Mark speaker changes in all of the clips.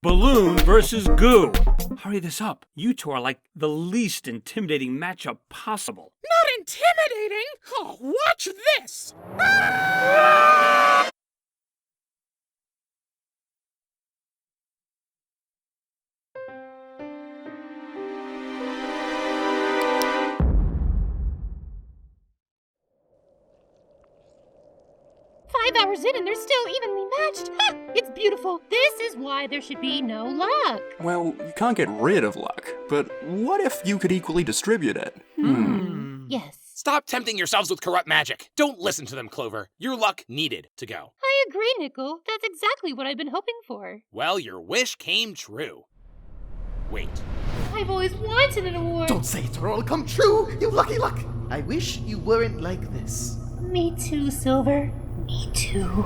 Speaker 1: balloon versus goo. Hurry this up. You two are like the least intimidating matchup possible.
Speaker 2: Not intimidating? Oh, watch this!
Speaker 3: 5 hours in and they're still evenly matched. Ha! It's beautiful. This is why there should be no luck.
Speaker 4: Well, you can't get rid of luck, but what if you could equally distribute it?
Speaker 3: Yes.
Speaker 2: Stop tempting yourselves with corrupt magic. Don't listen to them, Clover. Your luck needed to go.
Speaker 3: I agree, Nickel. That's exactly what I've been hoping for.
Speaker 2: Well, your wish came true. Wait.
Speaker 3: I've always wanted an award.
Speaker 5: Don't say it'll all come true, you lucky luck. I wish you weren't like this.
Speaker 3: Me too, Silver. Me too.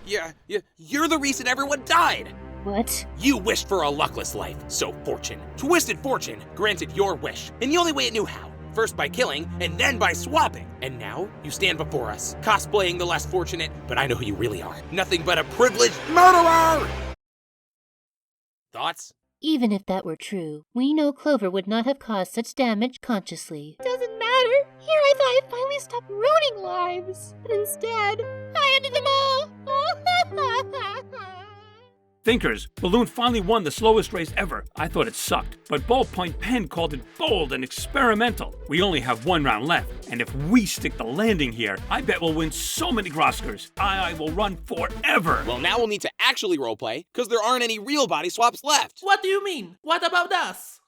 Speaker 2: Yeah, you're the reason everyone died.
Speaker 3: What?
Speaker 2: You wished for a luckless life, so fortune, twisted fortune, granted your wish, in the only way it knew how. First by killing, and then by swapping. And now, you stand before us, cosplaying the less fortunate, but I know who you really are. Nothing but a privileged murderer! Thoughts?
Speaker 3: Even if that were true, we know Clover would not have caused such damage consciously. Doesn't matter. Here I thought I'd finally stop ruining lives. But instead, I ended them all.
Speaker 1: Thinkers, Balloon finally won the slowest race ever. I thought it sucked, but Ballpoint Pen called it bold and experimental. We only have one round left, and if we stick the landing here, I bet we'll win so many Groskers. I will run forever.
Speaker 2: Well, now we'll need to actually roleplay, because there aren't any real body swaps left.
Speaker 6: What do you mean? What about us?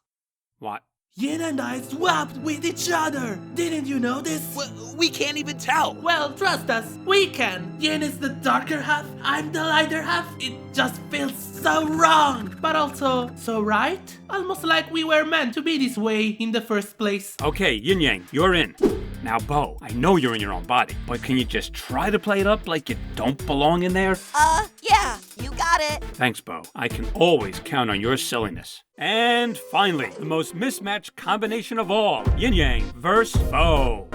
Speaker 1: What?
Speaker 6: Yin and I swapped with each other. Didn't you know this?
Speaker 2: Well, we can't even tell.
Speaker 6: Well, trust us, we can. Yin is the darker half, I'm the lighter half. It just feels so wrong, but also so right. Almost like we were meant to be this way in the first place.
Speaker 1: Okay, Yin Yang, you're in. Now, Bo, I know you're in your own body, but can you just try to play it up like you don't belong in there?
Speaker 7: Yeah, you got it.
Speaker 1: Thanks, Bo. I can always count on your silliness. And finally, the most mismatched combination of all, Yin Yang versus Bo.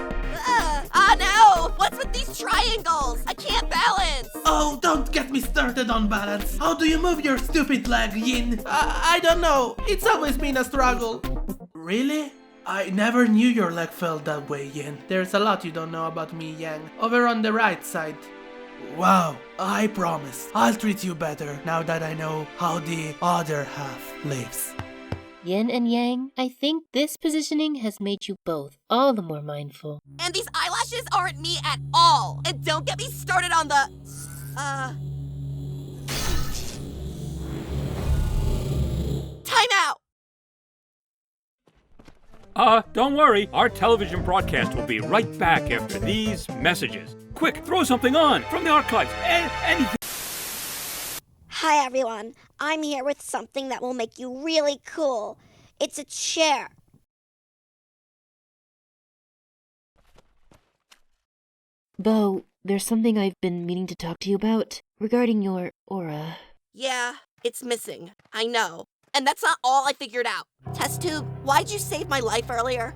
Speaker 7: No! What's with these triangles? I can't balance!
Speaker 6: Oh, don't get me started on balance. How do you move your stupid leg, Yin? I don't know. It's always been a struggle. Really? I never knew your leg felt that way, Yin. There's a lot you don't know about me, Yang. Over on the right side. Wow, I promise. I'll treat you better now that I know how the other half lives.
Speaker 3: Yin and Yang, I think this positioning has made you both all the more mindful.
Speaker 7: And these eyelashes aren't me at all! And don't get me started on the... Time out!
Speaker 1: Don't worry. Our television broadcast will be right back after these messages. Quick, throw something on from the archives. Anything.
Speaker 8: Hi, everyone. I'm here with something that will make you really cool. It's a chair.
Speaker 3: Bo, there's something I've been meaning to talk to you about regarding your aura.
Speaker 7: Yeah, it's missing. I know. And that's not all I figured out. Test tube, why'd you save my life earlier?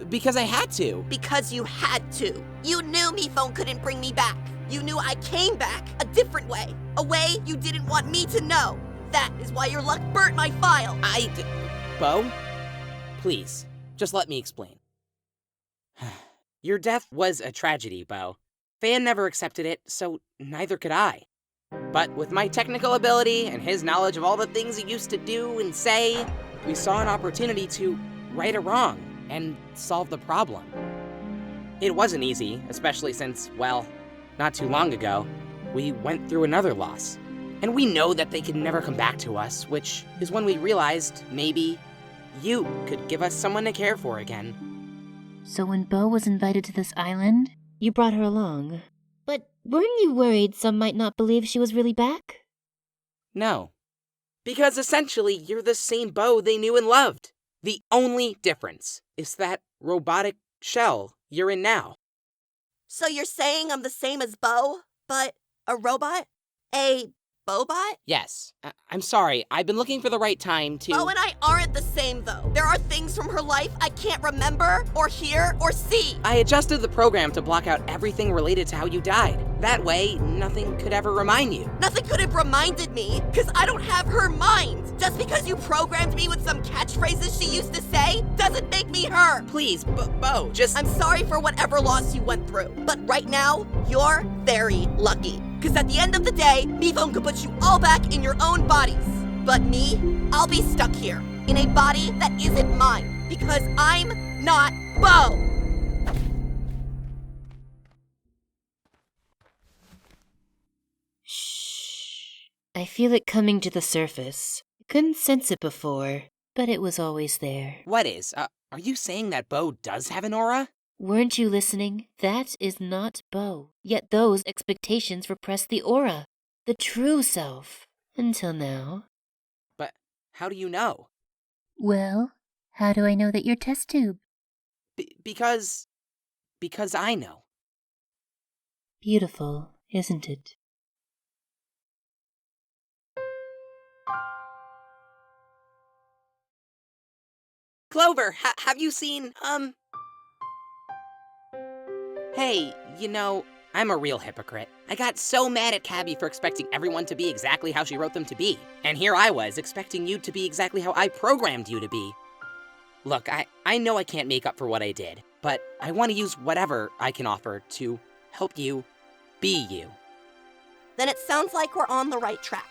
Speaker 2: Because I had to.
Speaker 7: Because you had to. You knew MePhone couldn't bring me back. You knew I came back a different way. A way you didn't want me to know. That is why your luck burnt my file.
Speaker 9: Bo? Please, just let me explain. Your death was a tragedy, Bo. Fan never accepted it, so neither could I. But with my technical ability and his knowledge of all the things he used to do and say, we saw an opportunity to right a wrong and solve the problem. It wasn't easy, especially since, well, not too long ago, we went through another loss. And we know that they can never come back to us, which is when we realized maybe you could give us someone to care for again.
Speaker 3: So when Bo was invited to this island, you brought her along. But weren't you worried some might not believe she was really back?
Speaker 9: No. Because essentially, you're the same Bo they knew and loved. The only difference is that robotic shell you're in now.
Speaker 7: So you're saying I'm the same as Bo, but a robot? A Bobot?
Speaker 9: Yes. I'm sorry, I've been looking for the right time to...
Speaker 7: Bo and I aren't the same, though. There are things from her life I can't remember, or hear, or see.
Speaker 9: I adjusted the program to block out everything related to how you died. That way, nothing could ever remind you.
Speaker 7: Nothing could have reminded me, because I don't have her mind. Just because you programmed me with some catchphrases she used to say doesn't make me her.
Speaker 9: Please, Bo, just...
Speaker 7: I'm sorry for whatever loss you went through, but right now, you're very lucky. Because at the end of the day, MePhone could put you all back in your own bodies. But me, I'll be stuck here, in a body that isn't mine, because I'm not Bo.
Speaker 3: I feel it coming to the surface. Couldn't sense it before, but it was always there.
Speaker 9: What is? Are you saying that Bo does have an aura?
Speaker 3: Weren't you listening? That is not Bo. Yet those expectations repress the aura, the true self, until now.
Speaker 9: But how do you know?
Speaker 3: Well, how do I know that you're test tube?
Speaker 9: Because I know.
Speaker 3: Beautiful, isn't it?
Speaker 9: Clover, have you seen, Hey, I'm a real hypocrite. I got so mad at Cabby for expecting everyone to be exactly how she wrote them to be. And here I was, expecting you to be exactly how I programmed you to be. Look, I know I can't make up for what I did, but I want to use whatever I can offer to help you be you.
Speaker 7: Then it sounds like we're on the right track.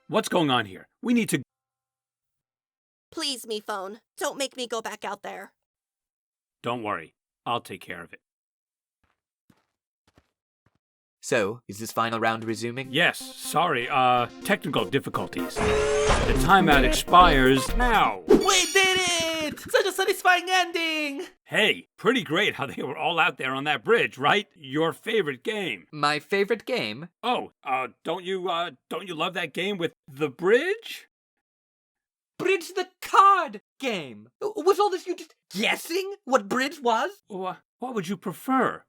Speaker 1: What's going on here? We need to...
Speaker 7: Please, MePhone, don't make me go back out there.
Speaker 1: Don't worry. I'll take care of it.
Speaker 10: So, is this final round resuming?
Speaker 1: Yes, sorry, technical difficulties. The timeout expires now.
Speaker 6: We did it! Such a satisfying ending!
Speaker 1: Hey, pretty great how they were all out there on that bridge, right? Your favorite game.
Speaker 10: My favorite game?
Speaker 1: Oh, don't you love that game with the bridge?
Speaker 10: Bridge the card game! Was all this you just guessing what bridge was?
Speaker 1: What would you prefer?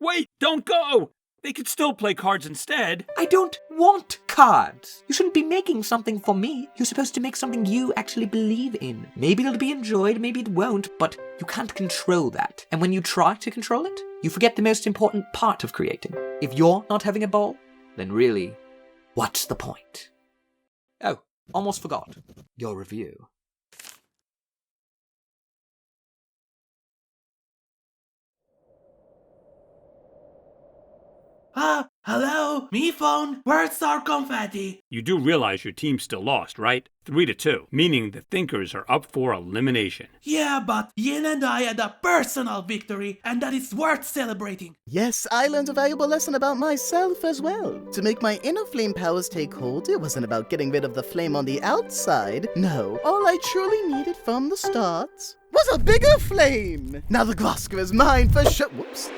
Speaker 1: Wait, don't go! They could still play cards instead.
Speaker 10: I don't want cards. You shouldn't be making something for me. You're supposed to make something you actually believe in. Maybe it'll be enjoyed, maybe it won't, but you can't control that. And when you try to control it, you forget the most important part of creating. If you're not having a ball, then really, what's the point? Oh, almost forgot. Your review.
Speaker 6: Hello? MePhone? Where's our confetti?
Speaker 1: You do realize your team still lost, right? 3-2, meaning the Thinkers are up for elimination.
Speaker 6: Yeah, but Yin and I had a personal victory, and that is worth celebrating.
Speaker 5: Yes, I learned a valuable lesson about myself as well. To make my inner flame powers take hold, it wasn't about getting rid of the flame on the outside. No, all I truly needed from the start was a bigger flame. Now the Glosker is mine for sure. Whoops.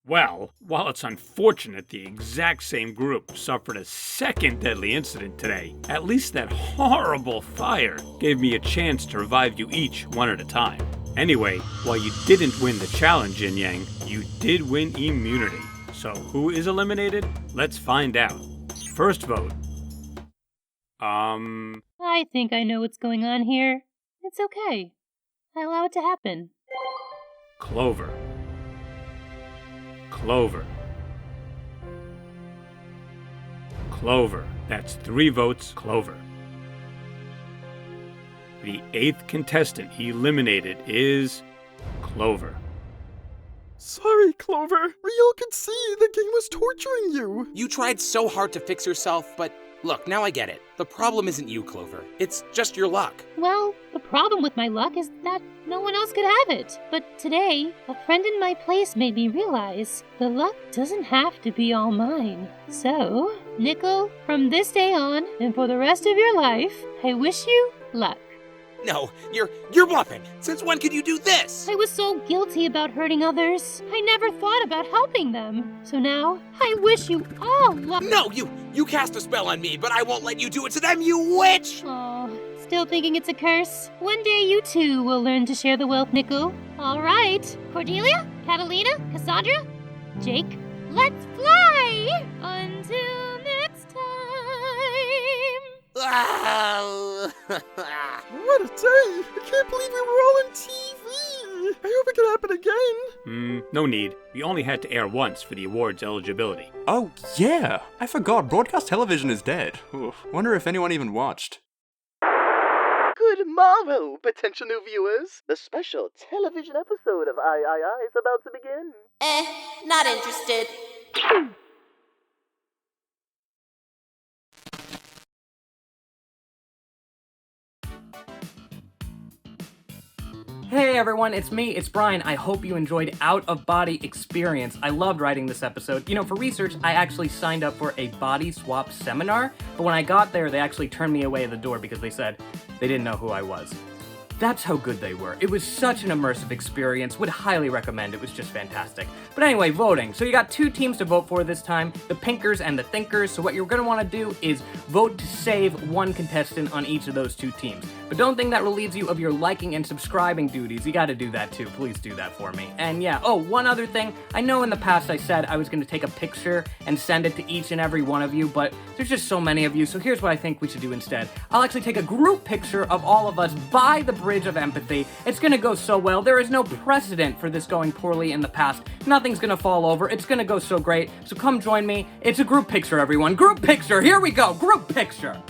Speaker 1: Well, while it's unfortunate the exact same group suffered a second deadly incident today, at least that horrible fire gave me a chance to revive you each one at a time. Anyway, while you didn't win the challenge, Yin Yang, you did win immunity. So who is eliminated? Let's find out. First vote.
Speaker 3: I think I know what's going on here. It's okay. I allow it to happen.
Speaker 1: Clover. Clover. Clover. That's 3 votes, Clover. The 8th contestant eliminated is Clover.
Speaker 4: Sorry, Clover. We all could see the game was torturing you.
Speaker 2: You tried so hard to fix yourself, but look, now I get it. The problem isn't you, Clover. It's just your luck.
Speaker 3: Well, the problem with my luck is that no one else could have it. But today, a friend in my place made me realize the luck doesn't have to be all mine. So, Nickel, from this day on and for the rest of your life, I wish you luck.
Speaker 2: No, you're bluffing. Since when could you do this?
Speaker 3: I was so guilty about hurting others. I never thought about helping them. So now, I wish you all luck.
Speaker 2: No, you cast a spell on me, but I won't let you do it to them, you witch!
Speaker 3: Oh, still thinking it's a curse? One day you too will learn to share the wealth, Nickel. All right, Cordelia, Catalina, Cassandra, Jake, let's fly! Until next time.
Speaker 5: What a day! I can't believe we were all on TV!
Speaker 11: I hope it can happen again.
Speaker 1: No need. We only had to air once for the award's eligibility.
Speaker 4: Oh, yeah! I forgot, broadcast television is dead. Oof. Wonder if anyone even watched.
Speaker 5: Good morrow, potential new viewers. The special television episode of I is about to begin.
Speaker 7: Not interested.
Speaker 12: Hey everyone, it's me, it's Brian. I hope you enjoyed Out of Body Experience. I loved writing this episode. You know, for research, I actually signed up for a body swap seminar, but when I got there, they actually turned me away at the door because they said they didn't know who I was. That's how good they were. It was such an immersive experience. Would highly recommend. It was just fantastic. But anyway, voting. So you got two teams to vote for this time, the Pinkers and the Thinkers. So what you're going to want to do is vote to save one contestant on each of those two teams. But don't think that relieves you of your liking and subscribing duties. You got to do that too. Please do that for me. And yeah, one other thing. I know in the past I said I was going to take a picture and send it to each and every one of you, but there's just so many of you. So here's what I think we should do instead. I'll actually take a group picture of all of us by the bridge of empathy. It's gonna go so well. There is no precedent for this going poorly in the past. Nothing's gonna fall over. It's gonna go so great. So come join me. It's a group picture, everyone. Group picture. Here we go. Group picture.